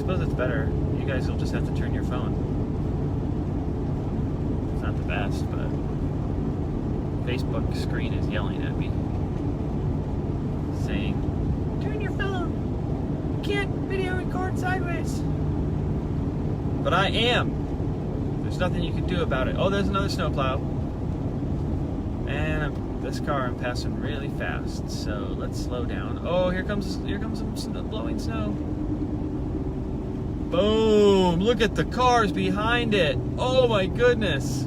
suppose it's better. You guys will just have to turn your phone. It's not the best, but Facebook screen is yelling at me, saying, "Turn your phone. You can't video record sideways." But I am. There's nothing you can do about it. Oh, there's another snowplow. And this car I'm passing really fast, so let's slow down. Oh, here comes some blowing snow. Boom! Look at the cars behind it. Oh my goodness!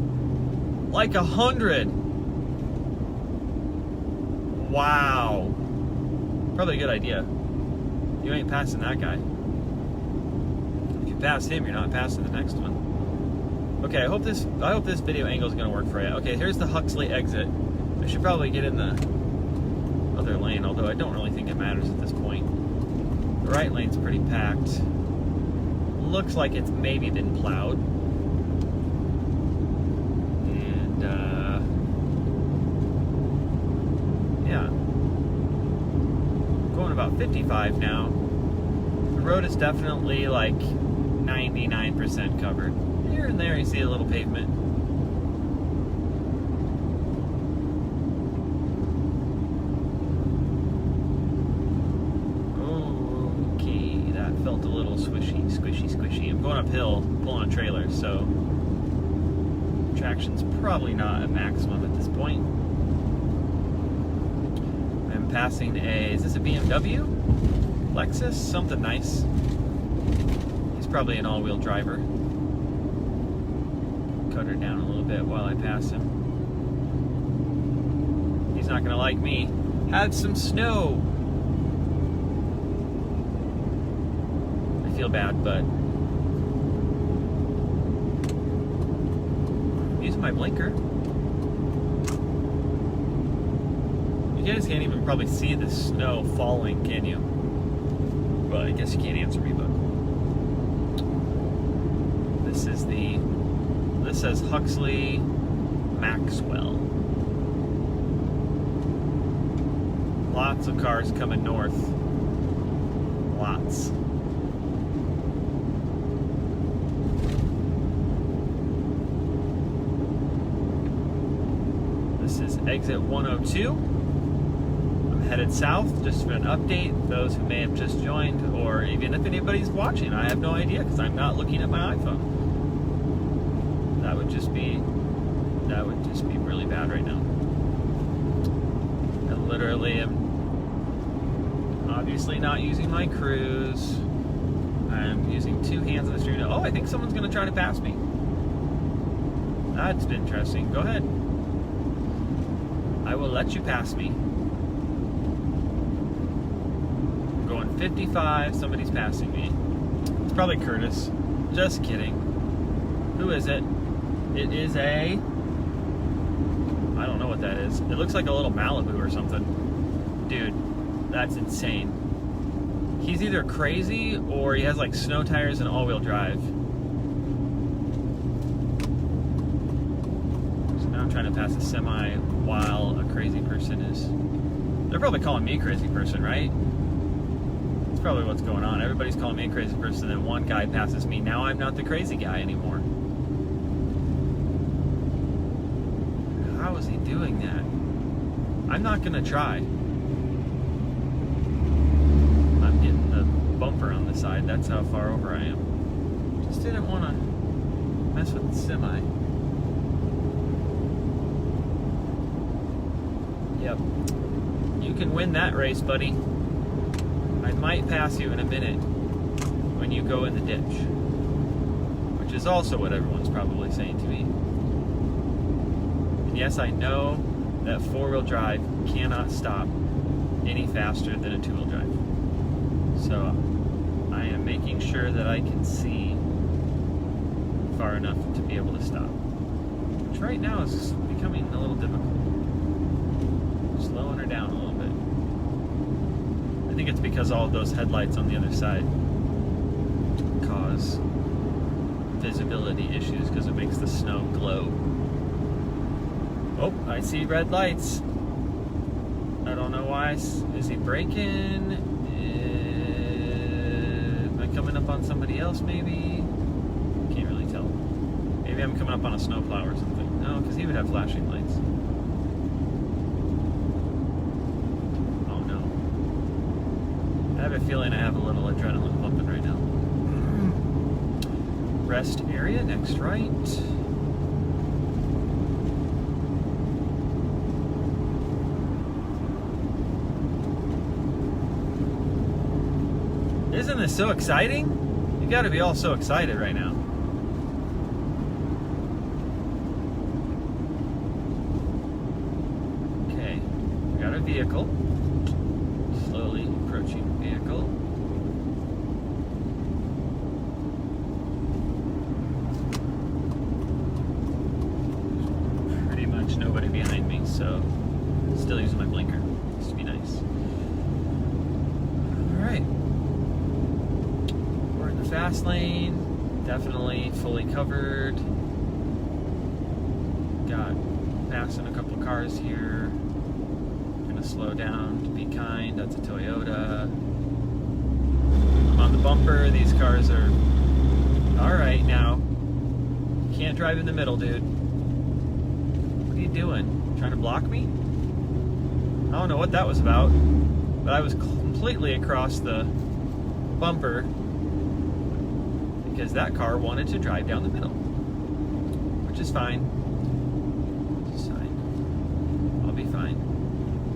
Like 100. Wow. Probably a good idea. You ain't passing that guy. If you pass him, you're not passing the next one. Okay, I hope this video angle is gonna work for you. Okay, here's the Huxley exit. I should probably get in the other lane, although I don't really think it matters at this point. The right lane's pretty packed. Looks like it's maybe been plowed. And yeah. Going about 55 now. The road is definitely like 99% covered. Here and there you see a little pavement. Okay, that felt a little squishy. I'm going uphill, pulling a trailer, so traction's probably not at maximum at this point. I'm passing is this a BMW? Lexus? Something nice. He's probably an all-wheel driver. Cut her down a little bit while I pass him. He's not gonna like me. Had some snow. I feel bad, but I'm using my blinker. You guys can't even probably see the snow falling, can you? Well, I guess you can't answer me, but this says Huxley Maxwell. Lots of cars coming north. Lots. This is exit 102. I'm headed south just for an update. Those who may have just joined, or even if anybody's watching, I have no idea because I'm not looking at my iPhone. That would just be really bad right now. I literally am obviously not using my cruise. I'm using two hands on the steering wheel. Oh, I think someone's going to try to pass me. That's interesting. Go ahead. I will let you pass me. I'm going 55. Somebody's passing me. It's probably Curtis. Just kidding. Who is it? It is a... I don't know what that is. It looks like a little Malibu or something. Dude, that's insane. He's either crazy or he has like snow tires and all-wheel drive. So now I'm trying to pass a semi while a crazy person is... They're probably calling me a crazy person, right? That's probably what's going on. Everybody's calling me a crazy person, and one guy passes me. Now I'm not the crazy guy anymore. How is he doing that? I'm not gonna try. I'm getting the bumper on the side. That's how far over I am. Just didn't want to mess with the semi. Yep. You can win that race, buddy. I might pass you in a minute when you go in the ditch. Which is also what everyone's probably saying to me. And yes, I know that four-wheel drive cannot stop any faster than a two-wheel drive. So I am making sure that I can see far enough to be able to stop. Which right now is becoming a little difficult. Slowing her down a little bit. I think it's because all of those headlights on the other side cause visibility issues because it makes the snow glow. Oh, I see red lights. I don't know why. Is he braking? Am I coming up on somebody else maybe? Can't really tell. Maybe I'm coming up on a snowplow or something. No, because he would have flashing lights. Oh no. I have a feeling I have a little adrenaline pumping right now. Rest area, next right. Isn't this so exciting? You gotta be all so excited right now. Okay, we got a vehicle. Slowly approaching vehicle. Pretty much nobody behind me, so still using my blinker. Just to be nice. Alright. Fast lane, definitely fully covered. Got passing a couple cars here. Gonna slow down to be kind. That's a Toyota. I'm on the bumper. These cars are alright now. Can't drive in the middle, dude. What are you doing? Trying to block me? I don't know what that was about, but I was completely across the bumper because that car wanted to drive down the middle, which is fine. It's fine. I'll be fine.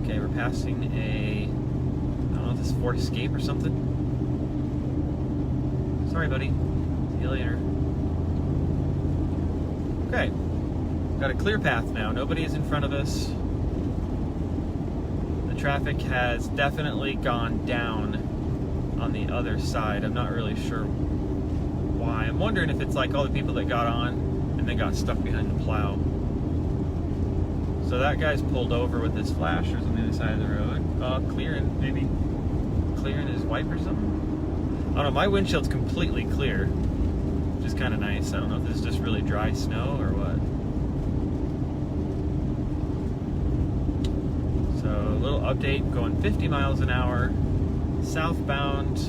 Okay, we're passing a, I don't know if this is Ford Escape or something. Sorry, buddy. See you later. Okay, got a clear path now. Nobody is in front of us. The traffic has definitely gone down on the other side. I'm not really sure why. I'm wondering if it's like all the people that got on and then got stuck behind the plow. So that guy's pulled over with his flashers on the other side of the road. Clearing, maybe clearing his wiper or something? I don't know, my windshield's completely clear, which is kind of nice. I don't know if this is just really dry snow or what. So a little update, going 50 miles an hour, southbound,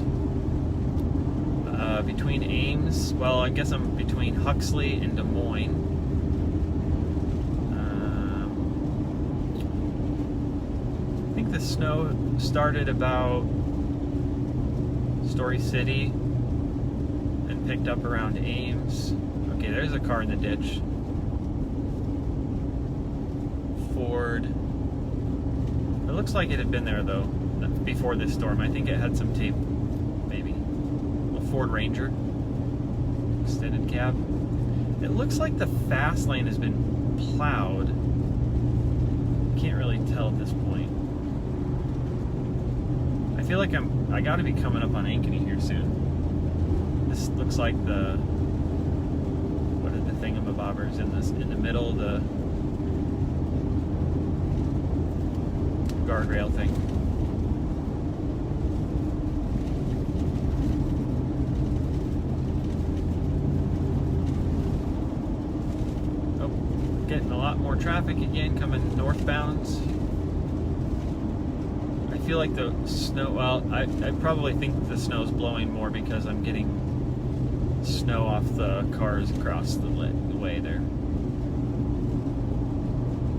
between Ames, well, I guess I'm between Huxley and Des Moines. I think the snow started about Story City and picked up around Ames. Okay, there's a car in the ditch. Ford. It looks like it had been there though before this storm. I think it had some tape, maybe. Ford Ranger extended cab. It looks like the fast lane has been plowed. Can't really tell at this point. I feel like I gotta be coming up on Ankeny here soon. This looks like the, what are the thingamabobbers in the middle, the guardrail thing. Getting a lot more traffic again coming northbound. I feel like the snow, well, I probably think the snow's blowing more because I'm getting snow off the cars across the way there.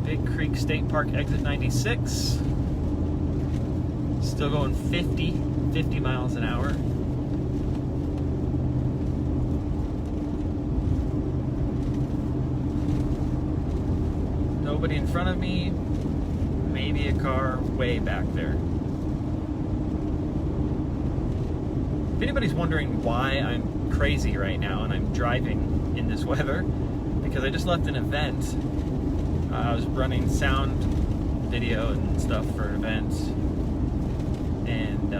Big Creek State Park, exit 96. Still going 50 miles an hour. Nobody in front of me, maybe a car way back there. If anybody's wondering why I'm crazy right now and I'm driving in this weather, because I just left an event. I was running sound, video, and stuff for an event, and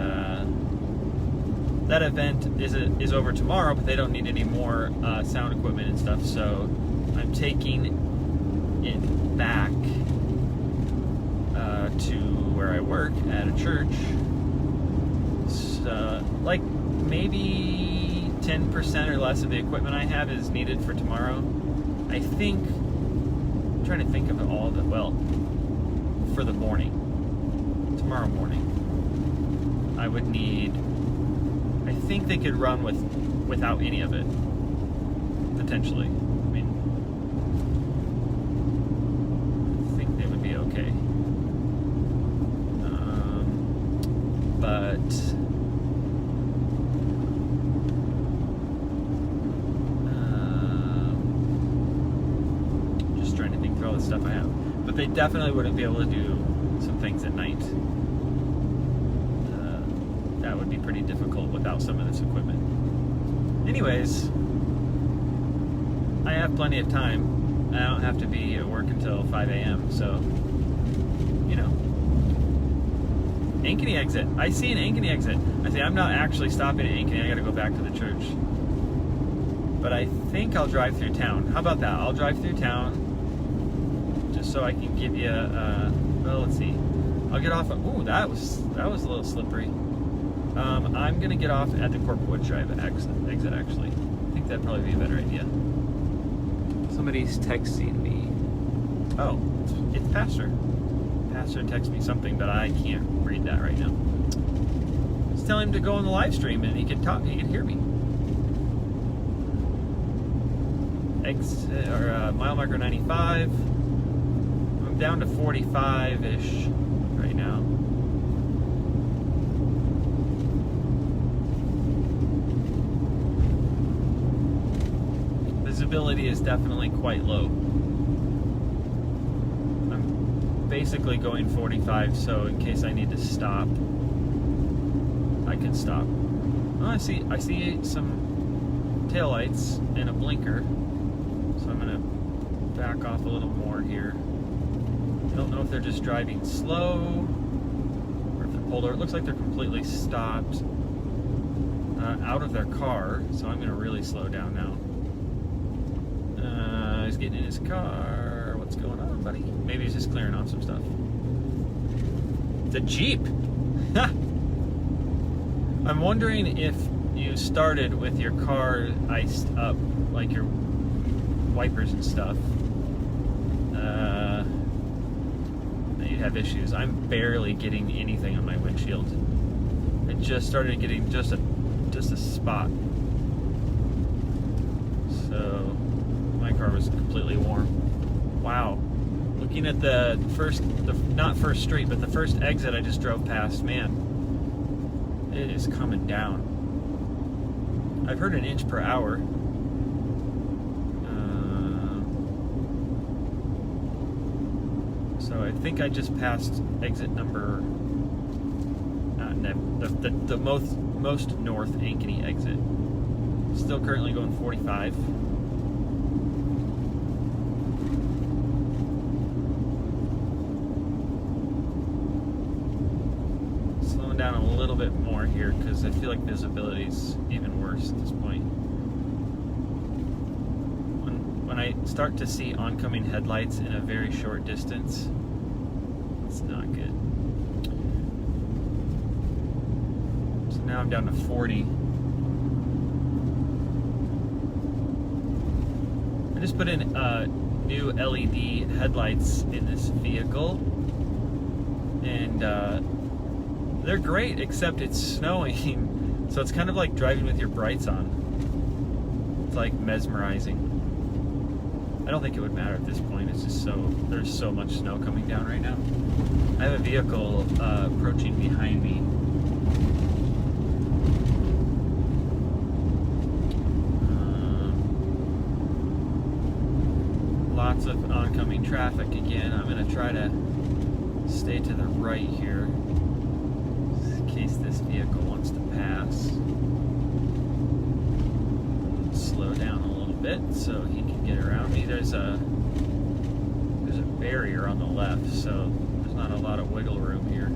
that event is over tomorrow, but they don't need any more sound equipment and stuff, so I'm taking it back to where I work at a church. So, like maybe 10% or less of the equipment I have is needed for tomorrow. I think, I'm trying to think of all of it, well, for the morning, tomorrow morning, I would need, I think they could run with without any of it, potentially. I mean, I think they would be okay. But just trying to think through all the stuff I have. But they definitely wouldn't be able to do some things at night. That would be pretty difficult without some of this equipment. Anyways, I have plenty of time. I don't have to be at work until 5 a.m. So, you know. Ankeny exit. I see an Ankeny exit. I say I'm not actually stopping at Ankeny. I got to go back to the church. But I think I'll drive through town. How about that? I'll drive through town just so I can give you well, let's see. I'll get off. Ooh, that was a little slippery. I'm gonna get off at the Corporate Drive exit. Actually, I think that'd probably be a better idea. Somebody's texting me. Oh, it's Pastor. Pastor texted me something, but I can't read that right now. Just tell him to go on the live stream and he can talk. He can hear me. Exit or mile marker 95. I'm down to 45-ish right now. Visibility is definitely quite low. I'm basically going 45, so in case I need to stop, I can stop. Oh, I see some taillights and a blinker, so I'm gonna back off a little more here. I don't know if they're just driving slow or if they're pulled over. It looks like they're completely stopped out of their car, so I'm gonna really slow down now. He's getting in his car. What's going on, buddy? Maybe he's just clearing off some stuff. It's a Jeep. I'm wondering if you started with your car iced up, like your wipers and stuff, that you'd have issues. I'm barely getting anything on my windshield. I just started getting just a spot. So my car was completely warm. Wow. Looking at not first street, but the first exit I just drove past, man, it is coming down. I've heard 1 inch per hour. So I think I just passed exit number, the most north Ankeny exit. Still currently going 45. Down a little bit more here because I feel like visibility is even worse at this point. When I start to see oncoming headlights in a very short distance, it's not good. So now I'm down to 40. I just put in new LED headlights in this vehicle, and they're great, except it's snowing, so it's kind of like driving with your brights on. It's like mesmerizing. I don't think it would matter at this point. It's just there's so much snow coming down right now. I have a vehicle approaching behind me. Lots of oncoming traffic again. I'm going to try to stay to the right here, in case this vehicle wants to pass. Slow down a little bit so he can get around me. There's a barrier on the left, so there's not a lot of wiggle room here.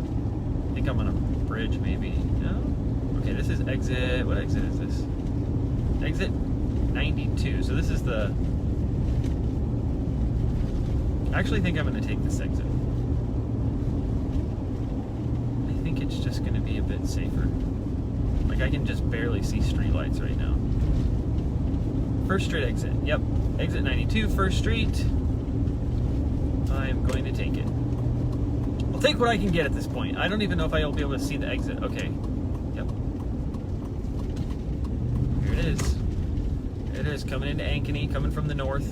I think I'm on a bridge, maybe. No? Okay, this is exit. What exit is this? Exit 92. So this is the... I actually think I'm going to take this exit. I think it's just going to be a bit safer. Like, I can just barely see streetlights right now. First Street exit. Yep. Exit 92, First Street. I'm going to take it. I'll take what I can get at this point. I don't even know if I'll be able to see the exit. Okay. Yep. Here it is. is coming into Ankeny, coming from the north,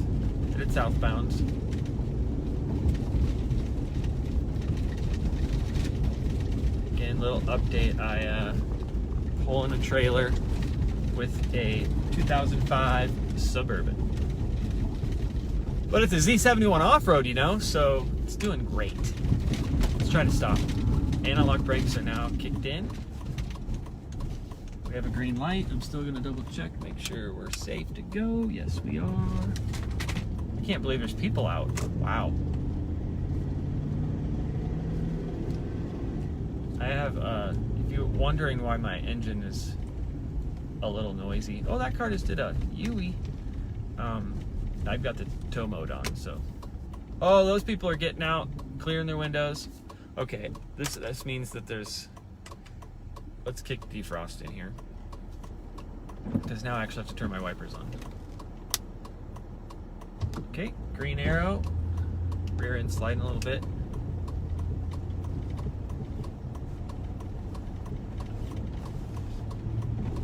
headed southbound. Again, little update. I pull in a trailer with a 2005 Suburban. But it's a Z71 off-road, you know, so it's doing great. Let's try to stop. Analog brakes are now kicked in. We have a green light. I'm still gonna double check, make sure we're safe to go. Yes, we are. I can't believe there's people out. Wow. I have, if you're wondering why my engine is a little noisy. Oh, that car just did a Yui. I've got the tow mode on, so. Oh, those people are getting out, clearing their windows. Okay, this means that there's, let's kick defrost in here. Because now I actually have to turn my wipers on. Okay, green arrow. Rear end sliding a little bit.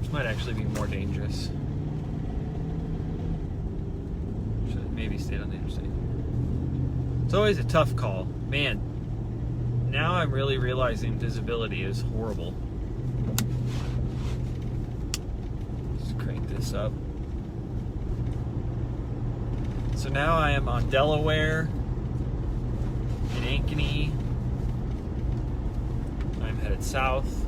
This might actually be more dangerous. Should have maybe stayed on the interstate. It's always a tough call. Man, now I'm really realizing visibility is horrible. Let's crank this up. So now I am on Delaware, in Ankeny. I'm headed south.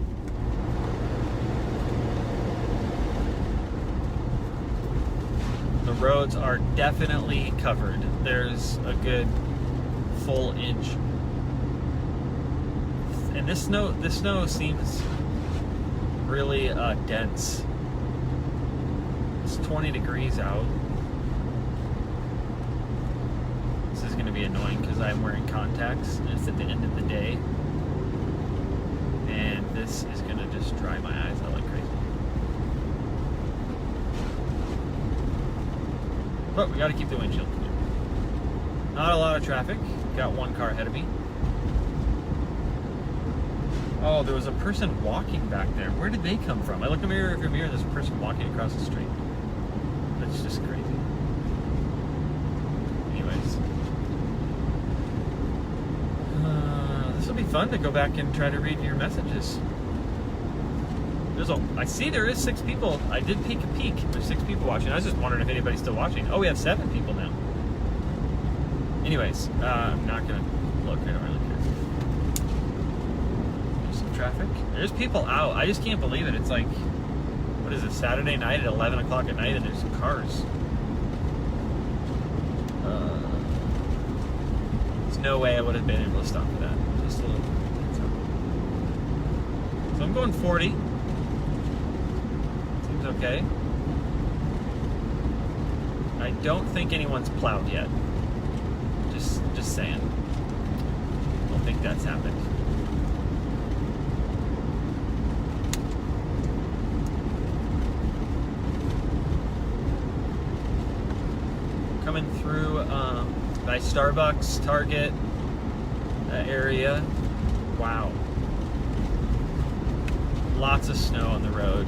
The roads are definitely covered. There's a good full inch. And this snow seems really dense. It's 20 degrees out. This is going to be annoying because I'm wearing contacts and it's at the end of the day. And this is going to just dry my eyes out like crazy. But we got to keep the windshield clear. Not a lot of traffic. Got one car ahead of me. Oh, there was a person walking back there. Where did they come from? I looked in the mirror, there's a person walking across the street. That's just crazy. Anyways. This will be fun to go back and try to read your messages. I see there is 6 people. I did peek a peek. There's 6 people watching. I was just wondering if anybody's still watching. Oh, we have 7 people now. Anyways, I'm not gonna look. I don't really care. There's some traffic. There's people out. I just can't believe it. It's like, what is it, Saturday night at 11 o'clock at night, and there's some cars. There's no way I would have been able to stop for that. Just a little. So I'm going 40. Seems okay. I don't think anyone's plowed yet. Just saying. I don't think that's happened. Coming through by Starbucks, Target, that area. Wow. Lots of snow on the road.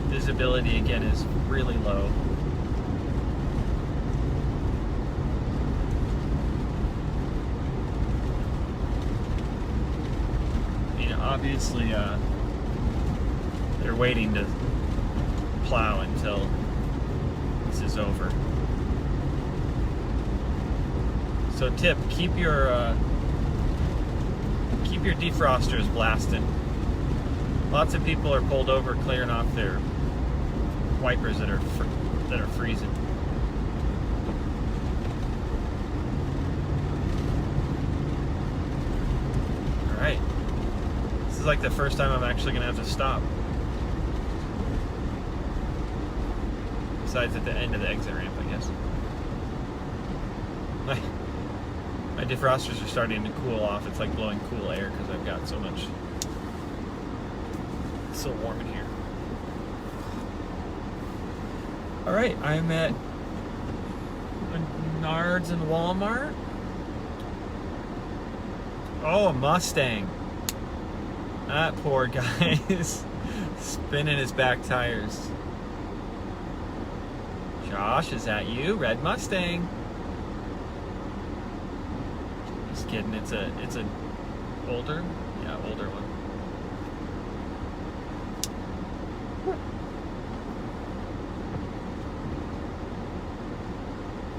Visibility again is really low. Obviously, they're waiting to plow until this is over. So, tip: keep your defrosters blasted. Lots of people are pulled over clearing off their wipers that are freezing. All right. This is like the first time I'm actually going to have to stop. Besides at the end of the exit ramp, I guess. My defrosters are starting to cool off. It's like blowing cool air because I've got so much. It's so warm in here. Alright, I'm at Menards and Walmart. Oh, a Mustang. That poor guy is spinning his back tires. Josh, is that you? Red Mustang. Just kidding. It's a older, older one.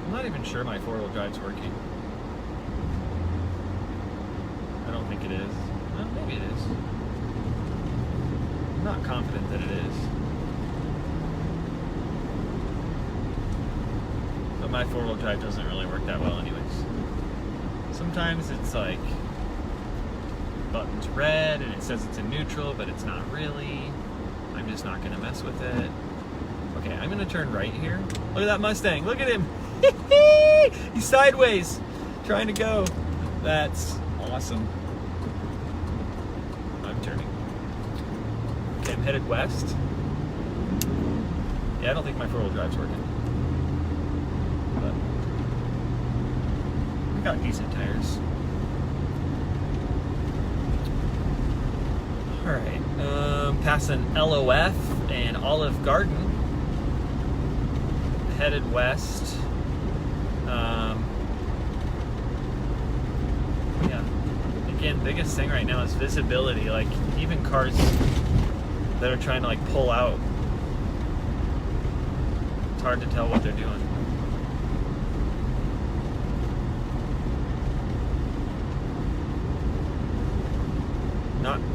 I'm not even sure my four-wheel drive's working. I don't think it is. Well, maybe it is. I'm not confident that it is. But my four-wheel drive doesn't really work that well anyways. Sometimes it's like button's red and it says it's in neutral, but it's not really. I'm just not gonna mess with it. Okay, I'm gonna turn right here. Look at that Mustang, look at him. He's sideways, trying to go. That's awesome. I'm turning. Okay, I'm headed west. Yeah, I don't think my four-wheel drive's working. But I got decent tires. Alright, passing LOF and Olive Garden. Headed west. Yeah. Again, biggest thing right now is visibility. Like, even cars that are trying to like pull out, it's hard to tell what they're doing.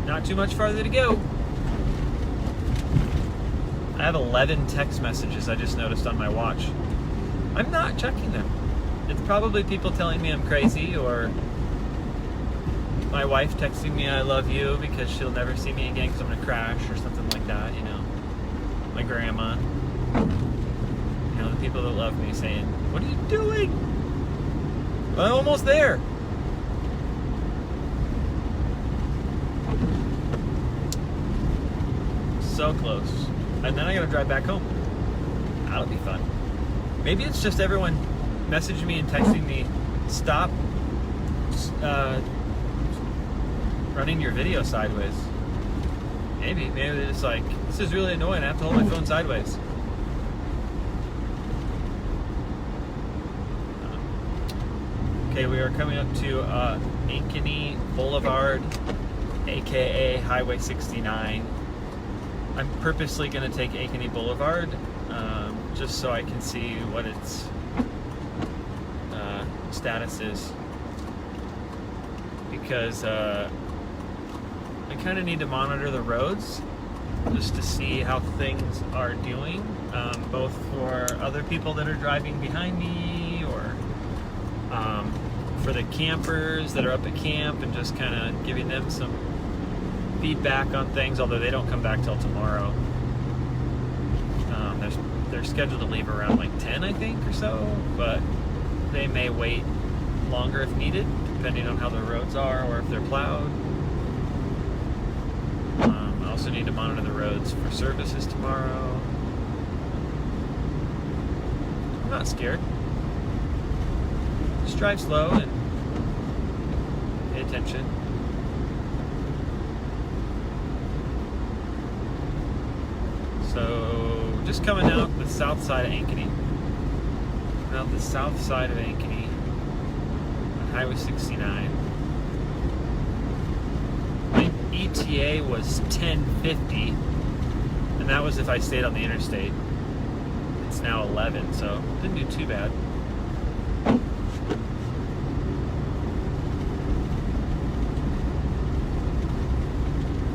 Not too much farther to go. I have 11 text messages I just noticed on my watch. I'm not checking them. It's probably people telling me I'm crazy, or my wife texting me I love you because she'll never see me again because I'm gonna crash or something like that, you know. My grandma. You know, the people that love me saying, what are you doing? I'm almost there. So close. And then I gotta drive back home. That'll be fun. Maybe it's just everyone messaging me and texting me, stop running your video sideways. Maybe they're just like, this is really annoying, I have to hold my phone sideways. Okay, we are coming up to Ankeny Boulevard, aka Highway 69. I'm purposely going to take Ankeny Boulevard just so I can see what its status is, because I kind of need to monitor the roads just to see how things are doing, both for other people that are driving behind me, or for the campers that are up at camp, and just kind of giving them some feedback on things, although they don't come back till tomorrow. They're scheduled to leave around like 10, I think, or so, but they may wait longer if needed, depending on how the roads are or if they're plowed. I also need to monitor the roads for services tomorrow. I'm not scared. Just drive slow and pay attention. So, just coming out the south side of Ankeny. Out the south side of Ankeny on Highway 69. My ETA was 10:50, and that was if I stayed on the interstate. It's now 11, so didn't do too bad.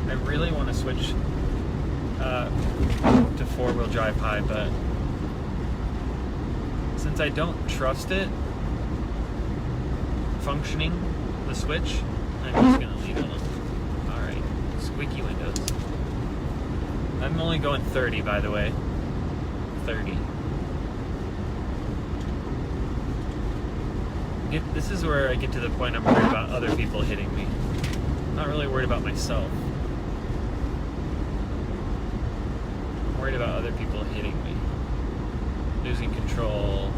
I really want to switch to four-wheel drive high, but since I don't trust it functioning, the switch, I'm just going to leave it alone. Alright, squeaky windows. I'm only going 30, by the way. 30. This is where I get to the point I'm worried about other people hitting me. I'm not really worried about myself. Worried about other people hitting me, losing control.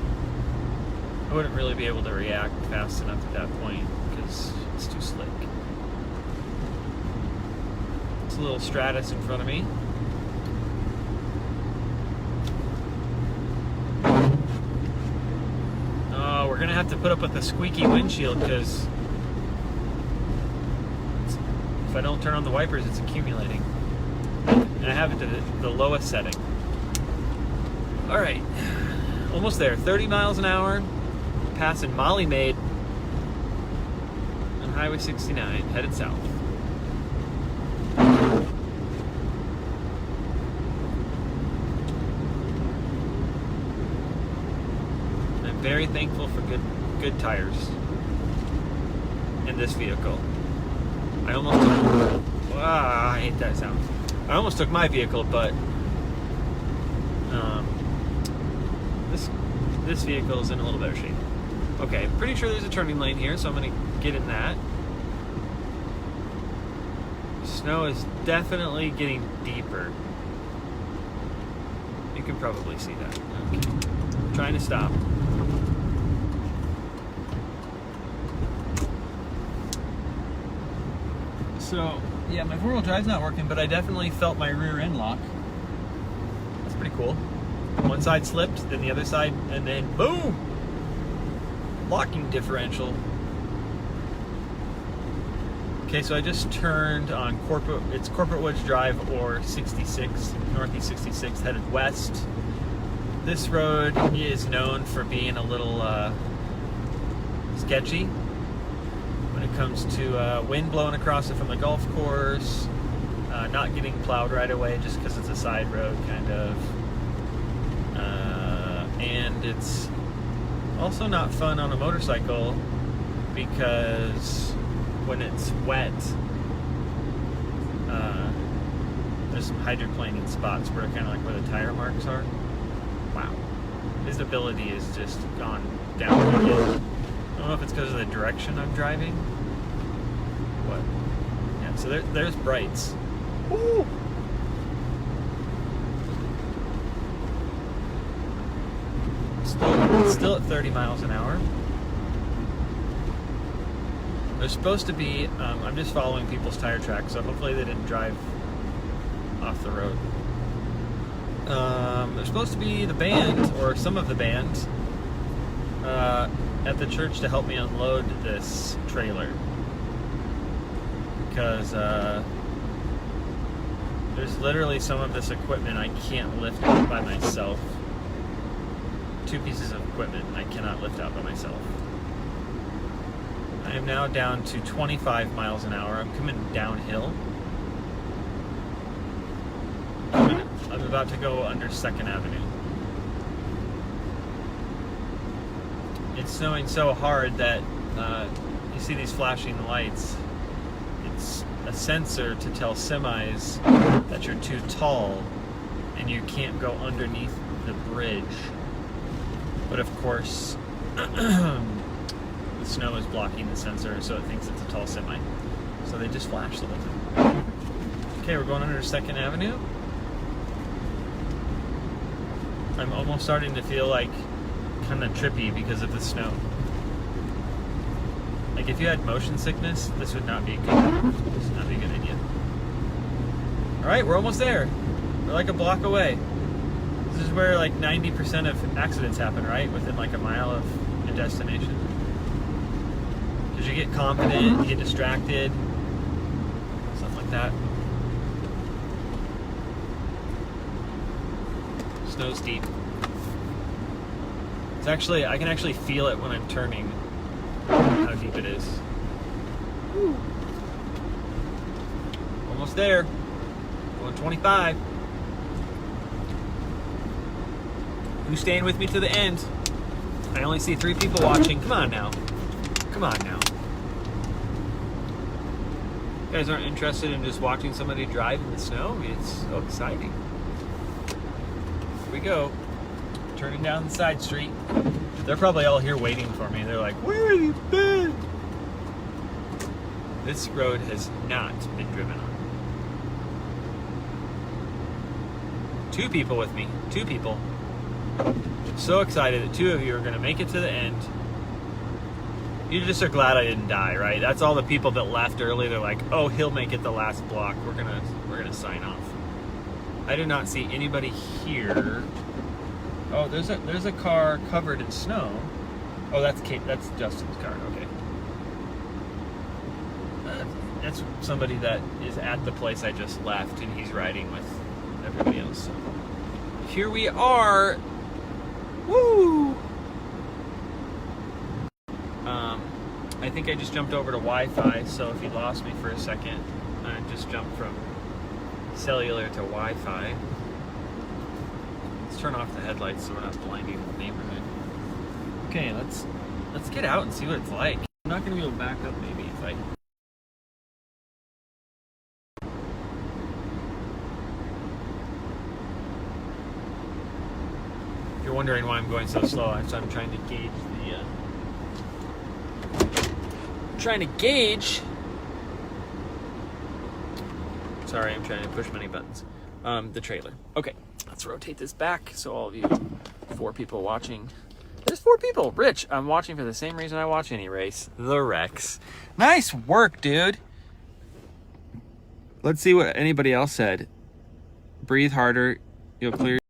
I wouldn't really be able to react fast enough at that point because it's too slick. It's a little Stratus in front of me. gonna have to put up with a squeaky windshield because if I don't turn on the wipers, it's accumulating. And I have it to the lowest setting. All right, almost there. 30 miles an hour, passing Molly Maid on Highway 69, headed south. I'm very thankful for good tires in this vehicle. I almost took, I hate that sound. I almost took my vehicle, but this vehicle is in a little better shape. Okay, I'm pretty sure there's a turning lane here, so I'm going to get in that. Snow is definitely getting deeper. You can probably see that. Okay, I'm trying to stop. So, yeah, my four-wheel drive's not working, but I definitely felt my rear end lock. That's pretty cool. One side slipped, then the other side, and then boom! Locking differential. Okay, so I just turned on Corporate Woods Drive or 66, Northeast 66, headed west. This road is known for being a little sketchy when it comes to wind blowing across it from the golf course, not getting plowed right away just because it's a side road, kind of. And it's also not fun on a motorcycle because when it's wet, there's some hydroplaning spots where kind of like where the tire marks are. Wow, visibility is just gone down again. I don't know if it's because of the direction I'm driving. What? Yeah, so there's brights. Woo! Still at 30 miles an hour. There's supposed to be, I'm just following people's tire tracks, so hopefully they didn't drive off the road. There's supposed to be the band, or some of the band, at the church to help me unload this trailer. Because there's literally some of this equipment I can't lift out by myself. 2 pieces of equipment I cannot lift out by myself. I am now down to 25 miles an hour. I'm coming downhill. I'm about to go under 2nd Avenue. It's snowing so hard that you see these flashing lights. It's a sensor to tell semis that you're too tall and you can't go underneath the bridge. But of course, the snow is blocking the sensor, so it thinks it's a tall semi. So they just flash the whole time. Okay, we're going under 2nd Avenue. I'm almost starting to feel like kind of trippy because of the snow. Like if you had motion sickness, this would not be good. This would not be a good idea. All right, we're almost there. We're like a block away. This is where like 90% of accidents happen, right? Within like a mile of your destination. Because you get confident, you get distracted, something like that. Snow's deep. It's actually, I can actually feel it when I'm turning, how deep it is. Woo. Almost there. Going 25. Who's staying with me to the end? I only see 3 people watching. Come on now. Come on now. You guys aren't interested in just watching somebody drive in the snow? It's so exciting. Here we go. Turning down the side street. They're probably all here waiting for me. They're like, where have you been? This road has not been driven on. 2 people with me. 2 people. So excited that 2 of you are going to make it to the end. You just are glad I didn't die, right? That's all the people that left early. They're like, oh, he'll make it the last block. We're gonna sign off. I do not see anybody here. Oh, there's a car covered in snow. Oh, that's Kate. That's Justin's car. Okay. That's somebody that is at the place I just left, and he's riding with everybody else. So here we are. Woo! I think I just jumped over to Wi-Fi, so if you lost me for a second, I just jumped from cellular to Wi-Fi. Let's turn off the headlights so we're not blinding the neighborhood. Okay, let's get out and see what it's like. I'm not gonna be able to back up maybe if I... If you're wondering why I'm going so slow, I'm trying to gauge sorry, I'm trying to push many buttons. The trailer. Okay, let's rotate this back so all of you 4 people watching. There's 4 people. Rich, I'm watching for the same reason I watch any race. The Rex. Nice work, dude. Let's see what anybody else said. Breathe harder. You'll clear